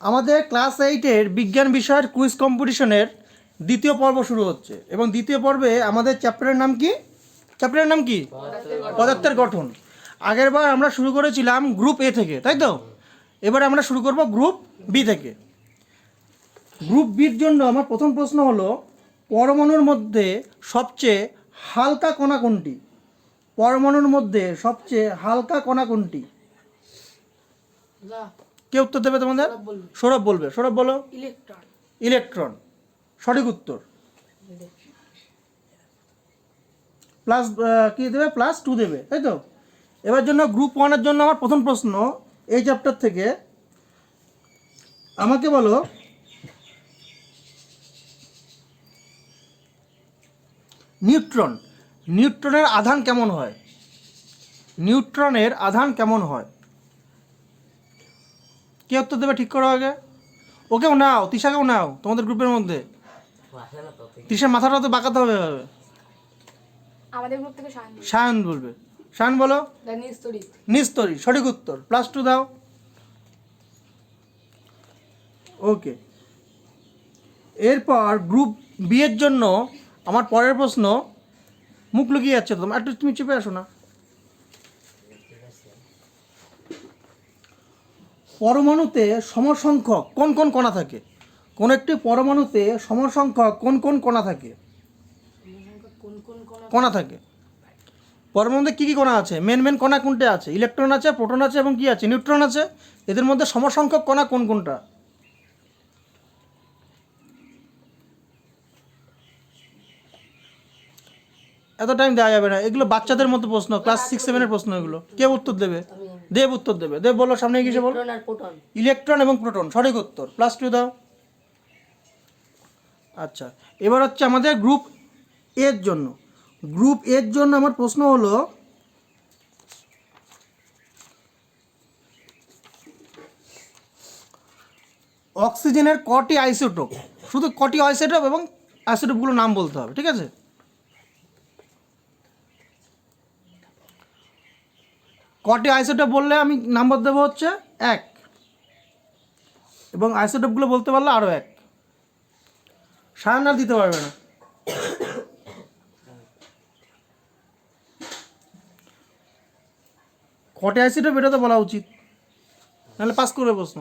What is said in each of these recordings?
আমাদের ক্লাস 8-এর বিজ্ঞান বিষয়ের কুইজ কম্পিটিশনের দ্বিতীয় পর্ব শুরু হচ্ছে এবং দ্বিতীয় পর্বে আমাদের চ্যাপ্টারের নাম কি? পদার্থের গঠন। আগের বার আমরা শুরু করেছিলাম গ্রুপ এ থেকে, তাই তো? এবারে আমরা শুরু করব গ্রুপ বি থেকে। গ্রুপ বির জন্য আমার প্রথম প্রশ্ন হলো, পরমাণুর মধ্যে সবচেয়ে হালকা কণা কোনটি? পরমাণুর মধ্যে সবচেয়ে হালকা কণা কোনটি? কে উত্তর দেবে তোমাদের? সৌরভ বলবে। সৌরভ বলো। ইলেকট্রন সঠিক উত্তর। প্লাস কি দেবে? +2 দেবে, তাই তো? এবার জন্য গ্রুপ 1-এর জন্য আমার প্রথম প্রশ্ন এই চ্যাপ্টার থেকে, আমাকে বলো নিউট্রনের আধান কেমন হয়? নিউট্রনের আধান কেমন হয়? কে উত্তর দেবে ঠিক করো আগে। ওকেও নাও, তৃষাকেও নাও তোমাদের গ্রুপের মধ্যে। তৃষার মাথাটা তো বাঁকাতে হবে। আমাদের গ্রুপ থেকে সায়ন বলবে। সায়ন বলো। নিস্তরী সঠিক উত্তর। +2 দাও। ওকে, এরপর গ্রুপ বি এর জন্য আমার পরের প্রশ্ন, মুখ লুকিয়ে যাচ্ছে তো, একটু তুমি চেপে আসো না। পরমাণুতে সমসংখ্যক কোন কোন কণা থাকে? কোন একটি পরমাণুতে সমসংখ্যক কোন কোন কণা থাকে? কণা থাকে। পরমাণুতে কী কী কণা আছে? মেন কণা কোনটা আছে? ইলেকট্রন আছে, প্রোটন আছে এবং কি আছে? নিউট্রন আছে। এদের মধ্যে সমসংখ্যক কণা কোন কোনটা? এত টাইম দেওয়া যাবে না, এগুলো বাচ্চাদের মতো প্রশ্ন, ক্লাস 6-7-এর প্রশ্ন এগুলো। কে উত্তর দেবে? দেব উত্তর দেবে। দেব বলো, সামনে গিয়ে বলো। ইলেকট্রন এবং প্রোটন সঠিক উত্তর। +2 দাও। আচ্ছা, এবার হচ্ছে আমাদের গ্রুপ এর জন্য। গ্রুপ এর জন্য আমার প্রশ্ন হলো, অক্সিজেনের কটি আইসোটোপ? শুধু কটি আইসোটোপ এবং আইসোটোপগুলো নাম বলতে হবে, ঠিক আছে? কটি আইসোটোপ বললে আমি নাম্বার দেবো হচ্ছে 1, এবং আইসোটোপগুলো বলতে পারলে আরও 1। সায়ন আর দিতে পারবে না। কটি আইসোটোপ এটা তো বলা উচিত, নাহলে পাস করবে প্রশ্ন।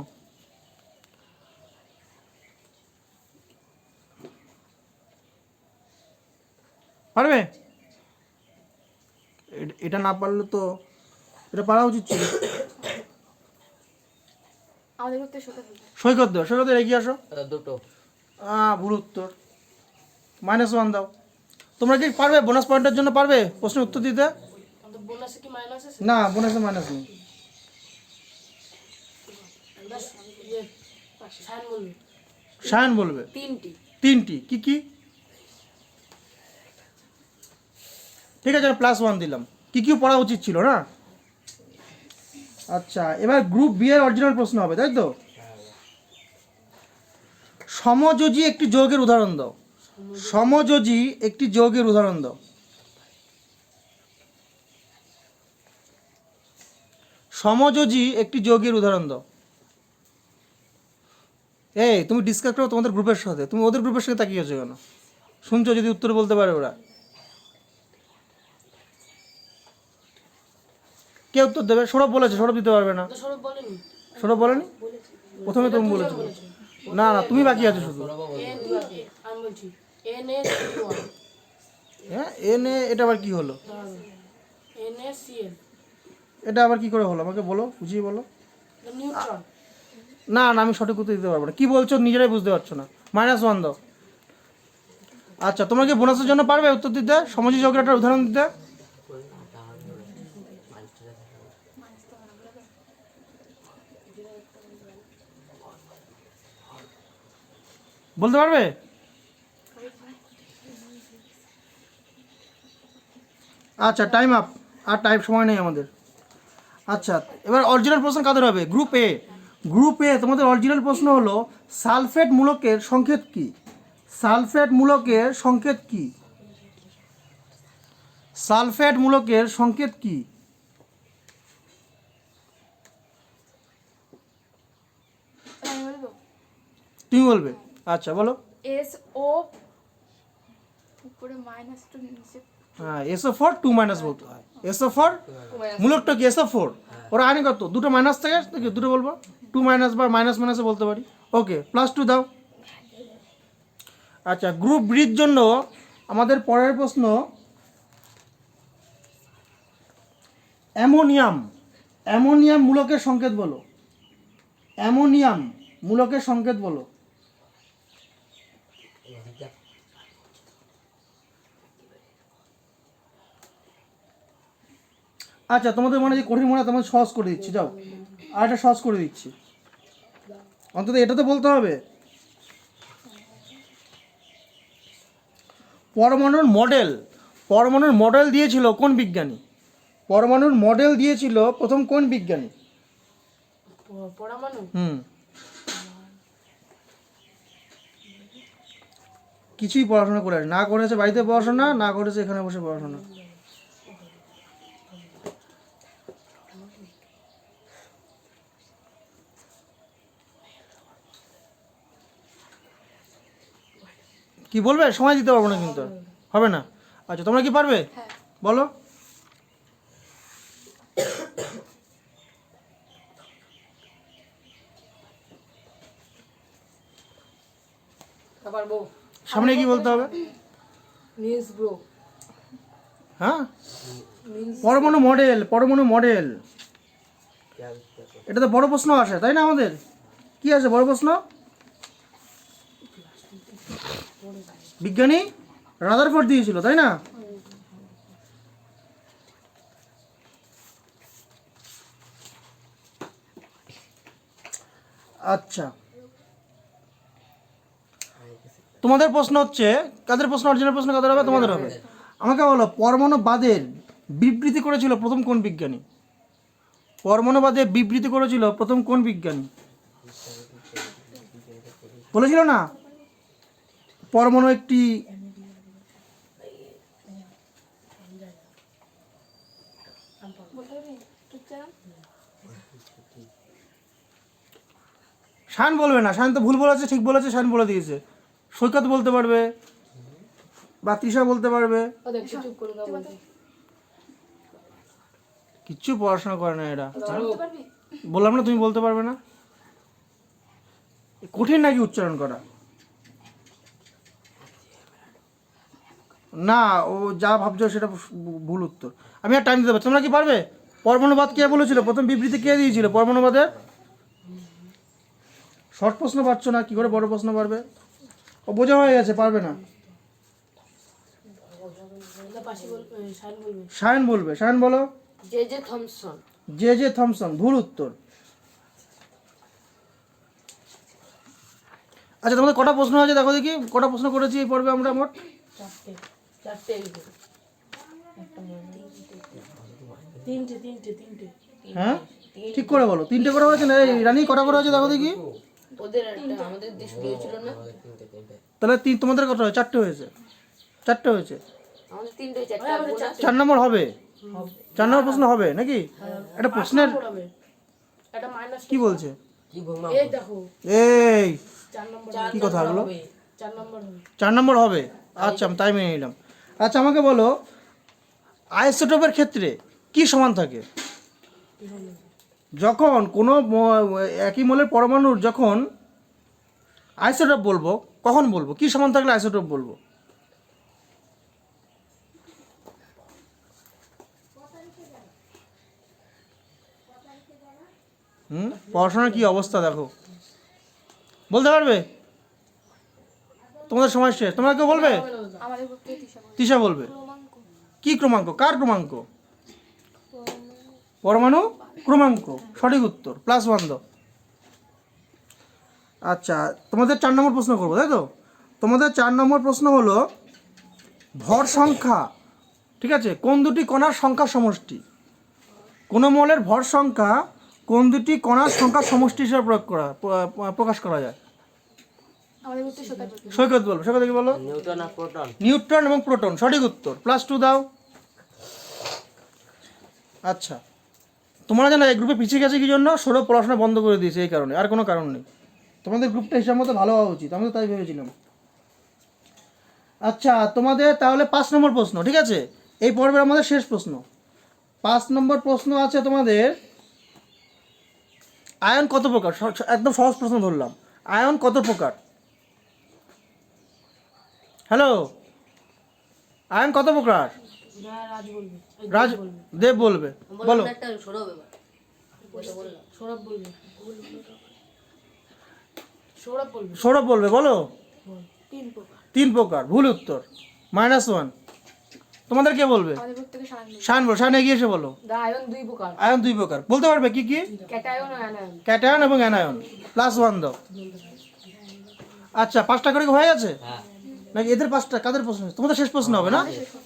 পারবে? এটা না পারলে তো এটা পারা উচিত ছিল। সৈকত দাও। সৈকত এগিয়ে আসো। দুটো। ভুল উত্তর। -1 দাও। তোমরা কি পারবে বোনাস পয়েন্টের জন্য পারবে প্রশ্নের উত্তর দিতে? না, বোনাসে মাইনাস নেই। সায়ন বলবে। তিনটি। কি কি? ঠিক আছে, +1 দিলাম। কি কি পড়া উচিত ছিল না? আচ্ছা, এবার গ্রুপ বি এর অরিজিনাল প্রশ্ন হবে, তাই তো? সমযোজী একটি যৌগের উদাহরণ দাও। সমযোজী একটি যৌগের উদাহরণ দাও। সমযোজী একটি যৌগের উদাহরণ দাও। এই তুমি ডিসকাস করো তোমাদের গ্রুপের সাথে, তুমি ওদের গ্রুপের সাথে তাকিয়ে আছো কেন? শুনছো যদি উত্তর বলতে পারে ওরা। কে উত্তর দেবে? সৌরভ বলেছে। সৌরভ দিতে পারবে না। সৌরভ বলেনি? প্রথমে তুমি বলেছো। না না, তুমি বাকি আছো শুধু। হ্যাঁ, এটা আবার কি হলো? এটা আবার কি করে হলো আমাকে বলো, বুঝিয়ে বলো। না না, আমি সঠিক উত্তর দিতে পারবো না। কি বলছো নিজেরাই বুঝতে পারছো না। -1 দাও। আচ্ছা, তোমরা কি বোনাসের জন্য পারবে উত্তর দিতে? সমযোজী যৌগের একটা উদাহরণ দিতে? বলতে পারবে? আচ্ছা, টাইম আপ। আর টাইম সময় নেই আমাদের। আচ্ছা, এবার অরিজিনাল প্রশ্ন কাদের হবে? গ্রুপ এ। গ্রুপ এ তোমাদের অরিজিনাল প্রশ্ন হলো, সালফেট মূলকের সংকেত কি? সালফেট মূলকের সংকেত কি? সালফেট মূলকের সংকেত কি? তুমি বলবে? আচ্ছা বলো। এস ও উপরে মাইনাস টু নিচে হ্যাঁ, SO4 2 মাইনাস বলতে হয়। SO4 মূলকটা কি? SO4 ওরা আনে কত? দুটো মাইনাস থাকে, দেখি দুটো বলবো, 2 মাইনাস বা মাইনাস মাইনাসে বলতে পারি। ওকে, +2 দাও। আচ্ছা, গ্রুপ বির জন্য আমাদের পরের প্রশ্ন, অ্যামোনিয়াম। অ্যামোনিয়াম মূলকের সংকেত বলো। অ্যামোনিয়াম মূলকের সংকেত বলো। আচ্ছা, তোমাদের মনে যে কঠিন মনে হয় তোমাদের সহজ করে দিচ্ছি, যাও আর একটা সহজ করে দিচ্ছি, অন্তত এটা তো বলতে হবে। পরমাণুর মডেল, পরমাণুর মডেল দিয়েছিল কোন বিজ্ঞানী? পরমাণুর মডেল দিয়েছিল প্রথম কোন বিজ্ঞানী? পরমাণু কিছুই পড়াশোনা করে না করেছে, বাড়িতে পড়াশোনা না করেছে, এখানে বসে পড়াশোনা। কি বলবে? সময় দিতে পারবো না কিন্তু, হবে না। আচ্ছা, তোমরা কি পারবে? হ্যাঁ বলো। পারবো। সামনে কি বলতে হবে? News bro. হ্যাঁ, পরমাণু মডেল, পরমাণু মডেল, এটা তো বড় প্রশ্ন আসে, তাই না? আমাদের কি আছে বড় প্রশ্ন? বিজ্ঞানী রাদারফোর্ড দিয়েছিল, তাই না? আচ্ছা, তোমাদের প্রশ্ন হচ্ছে, কাদের প্রশ্ন? অরিজিনাল প্রশ্ন কাদের হবে? তোমাদের হবে। আমাকে বলো, পরমাণুবাদের বিবৃতি করেছিল প্রথম কোন বিজ্ঞানী? পরমাণুবাদে বিবৃতি করেছিল প্রথম কোন বিজ্ঞানী? বলেছিল না পরমাণু একটি বলতে পারবি উচ্চারণ? শান বলবে না, শান তো ভুল বলেছে, ঠিক বলেছে, শান বলে দিয়েছে। সৈকত বলতে পারবে বা তৃষা বলতে পারবে। ওদের চুপ করে দাও বলতে। কিচ্ছু পড়াশোনা করে না এরা। বলতে পারবি? বললাম না তুমি বলতে পারবে না। কঠিন নাকি উচ্চারণ করা? না, ও যা ভাবছো সেটা ভুল উত্তর। আমি আর টাইম দিতে পারছি। তোমরা কি পারবে? পরমাণুবাদ কে বলেছিল? প্রথম বিবৃতি কে দিয়েছিল পরমাণুবাদে? শর্ট প্রশ্ন পাচ্ছ না, কি করে বড় প্রশ্ন পারবে? ও বোঝা হয়ে গেছে, পারবে না। পাশে বলবে, শান বলবে। সায়ন বলবে। সায়ন বলো। J Thomson. জে থমসন, ভুল উত্তর। আচ্ছা, তোমাদের কটা প্রশ্ন আছে দেখো দেখি, কটা প্রশ্ন করেছি এই পর্বে আমরা মোট? চারটে। চারটে একটা তিনটে। হ্যাঁ, ঠিক করে বলো। তিনটে করে হয়েছে না? এই রানী কটা করে হয়েছে দেখো দেখি। ওদের একটা আমাদের দেশ দিয়েছিল না? তাহলে তোমাদের কত হয়? চারটে হয়েছে। চারটে হয়েছে। আমাদের তিনটে চারটে। 4 নম্বর হবে। 4 নম্বর প্রশ্ন হবে নাকি? একটা প্রশ্নের একটা মাইনাস কি বলছে? এই দেখো এই 4 নম্বর। কি কথা হলো? 4 নম্বর হবে। 4 নম্বর হবে। আচ্ছা, আমি তাই মেনে নিলাম। আচ্ছা, আমাকে বলো, আইসোটোপের ক্ষেত্রে কি সমান থাকে? যখন কোনো একই মৌলের পরমাণুর যখন আইসোটোপ বলবো, কখন বলবো? কি সমান থাকলে আইসোটোপ বলবো? পড়াশোনার কি অবস্থা দেখো, বলতে পারবে? তোমাদের সময় শেষ। তোমরা কেউ বলবে? আমাদের গ্রুপ থেকে তৃষা বলবে। তৃষা বলবে। ক্রমাঙ্ক। কি ক্রমাঙ্ক? কার ক্রমাঙ্ক? পরমাণু ক্রমাঙ্ক, সঠিক উত্তর। +1 দাও। আচ্ছা, তোমাদের 4 নম্বর প্রশ্ন করবো, তাই তো? তোমাদের 4 নম্বর প্রশ্ন হলো ভর সংখ্যা, ঠিক আছে, কোন দুটি কণার সংখ্যা সমষ্টি? কোন মৌলের ভর সংখ্যা কোন দুটি কণার সংখ্যা সমষ্টি হিসেবে প্রকাশ করা যায়? আমাদের গ্রুপ থেকে সৈকত বলবে। সৈকত বলবো। সৈকত কি বলো? নিউটন আর প্রোটন। নিউট্রন এবং প্রোটন, সঠিক উত্তর। +2 দাও। আচ্ছা, তোমরা জানো এই গ্রুপে পিছিয়ে গেছে কি জন্য? সৌরভ পড়াশোনা বন্ধ করে দিয়েছে, এই কারণে, আর কোনো কারণ নেই। তোমাদের গ্রুপটা হিসাব মতো ভালো হওয়া উচিত, আমি তো তাই ভেবেছিলাম। আচ্ছা, তোমাদের তাহলে 5 নম্বর প্রশ্ন, ঠিক আছে? এই পর্বের আমাদের শেষ প্রশ্ন। 5 নম্বর প্রশ্ন আছে তোমাদের, আয়ন কত প্রকার? একদম সহজ প্রশ্ন ধরলাম, আয়ন কত প্রকার? হ্যালো, আয়ন কত প্রকার? রাজ বলবে, রাজ দেব বলবে, বলো। সৌরভ বলবে, সৌরভ বলবে। সৌরভ বলবে, বলো। 3 প্রকার। 3 প্রকার, ভুল উত্তর, -1। তোমাদের কে বলবে? আমাদের গ্রুপ থেকে শান বলবে। শান বলো, শান এগিয়ে এসে বলো। আয়ন 2 প্রকার, আয়ন 2 প্রকার, বলতে পারবে কি কি? ক্যাটায়ন ও অ্যানায়ন। ক্যাটায়ন এবং অ্যানায়ন, +1 দাও। আচ্ছা, 5টা করে কি হয়ে গেছে নাকি এদের 5টা? কাদের প্রশ্ন? তোমাদের শেষ প্রশ্ন হবে না?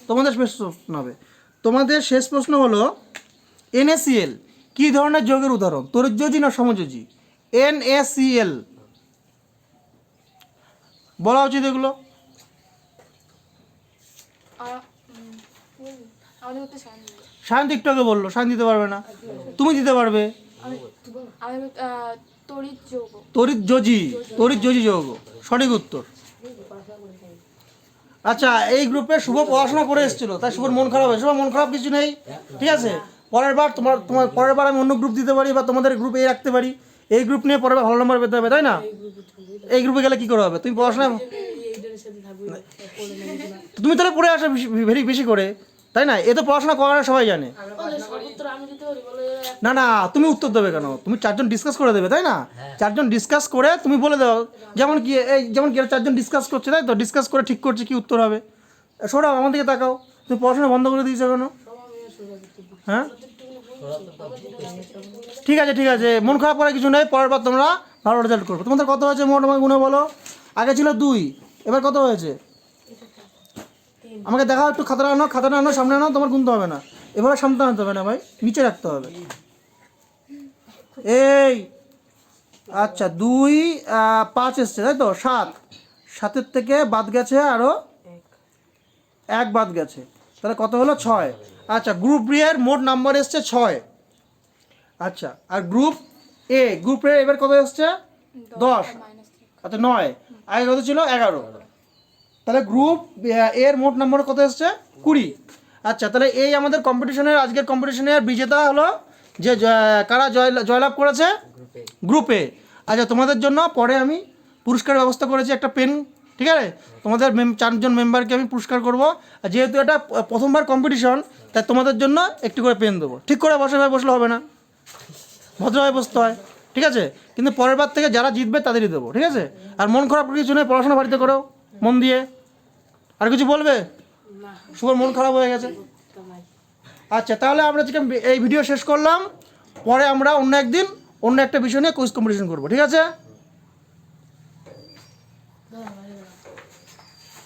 তোমাদের শেষ প্রশ্ন হবে। তোমাদের শেষ প্রশ্ন হলো NaCl কি ধরনের যৌগের উদাহরণ? তড়িৎযোজী না সমযোজী? NaCl বলা উচিত এগুলো। আমাদের গ্রুপ থেকে শান বলবে। শান একটু আগে বললো, শান দিতে পারবে না, তুমি দিতে পারবে। আমাদের তড়িৎ যৌগ। তড়িৎযোজী যৌগ, সঠিক উত্তর। আচ্ছা, এই গ্রুপে শুভ পড়াশোনা করে এসেছিল, তাই শুভর মন খারাপ হয়েছে। শুভ মন খারাপ কিছু নেই, ঠিক আছে? পরের বার তোমার পরের বার আমি অন্য গ্রুপ দিতে পারি, বা তোমাদের গ্রুপ এই রাখতে পারি। এই গ্রুপ নিয়ে পরের বার ভালো নাম্বার পেতে হবে, তাই না? এই গ্রুপে গেলে কি করে হবে? তুমি পড়াশোনা, এইটার সাথে থাকবে, তুমি তাহলে পড়ে আসো বেশি বেশি করে, তাই না? এ তো পড়াশোনা করার সবাই জানে। উত্তর আমি দিতে পারি, বলে না না, তুমি উত্তর দেবে কেন? তুমি 4জন ডিসকাস করে দেবে, তাই না? 4জন ডিসকাস করে তুমি বলে দাও, যেমন কি এই যেমন কি 4জন ডিসকাস করছে, তাই তো? ডিসকাস করে ঠিক করছে কি উত্তর হবে। সৌরভ, আমার দিকে তাকাও, তুমি পড়াশোনা বন্ধ করে দিয়েছো কেন? হ্যাঁ, ঠিক আছে ঠিক আছে, মন খারাপ করার কিছু নেই, পরের বার তোমরা ভালো রেজাল্ট করবে। তোমাদের কত হয়েছে মোট আমার গুণে বলো? আগে ছিল 2, এবার কত হয়েছে? আমাকে দেখাও একটু, খাতাটা আনো, সামনে আনো, তোমার গুনতে হবে না, এভাবে সামনে আনতে হবে না ভাই, নিচে রাখতে হবে। এই আচ্ছা, 2 5 এসছে, তাই তো? 7 থেকে বাদ গেছে, আরও 1 বাদ গেছে, তাহলে কত হলো? 6। আচ্ছা, গ্রুপ বি এর মোট নাম্বার এসছে 6। আচ্ছা, আর গ্রুপ এ এবার কত এসছে? 10। আচ্ছা, 9, আগে কত ছিল? 11। তাহলে গ্রুপ এর মোট নাম্বার কত এসছে? 20। আচ্ছা, তাহলে এই আমাদের কম্পিটিশনের, আজকের কম্পিটিশনের বিজেতা হলো যে কারা জয়লাভ করেছে? গ্রুপ এ। আচ্ছা, তোমাদের জন্য পরে আমি পুরস্কার ব্যবস্থা করেছি, একটা পেন, ঠিক আছে? তোমাদের 4জন মেম্বারকে আমি পুরস্কার করব। আর যেহেতু এটা প্রথমবার কম্পিটিশন, তাই তোমাদের জন্য একটি করে পেন দেবো। ঠিক করে বসলে হবে না, ভদ্রভাবে বসতে হয়, ঠিক আছে? কিন্তু পরের বার থেকে যারা জিতবে তাদেরই দেবো, ঠিক আছে? আর মন খারাপ করে কিছু নেই, পড়াশোনা বাড়িতে করো মন দিয়ে। আর কিছু বলবে? শুভর মন খারাপ হয়ে গেছে। আচ্ছা, তাহলে আমরা আজকে এই ভিডিও শেষ করলাম, পরে আমরা অন্য একদিন অন্য একটা বিষয় নিয়ে কুইজ কম্পিটিশন করবো, ঠিক আছে?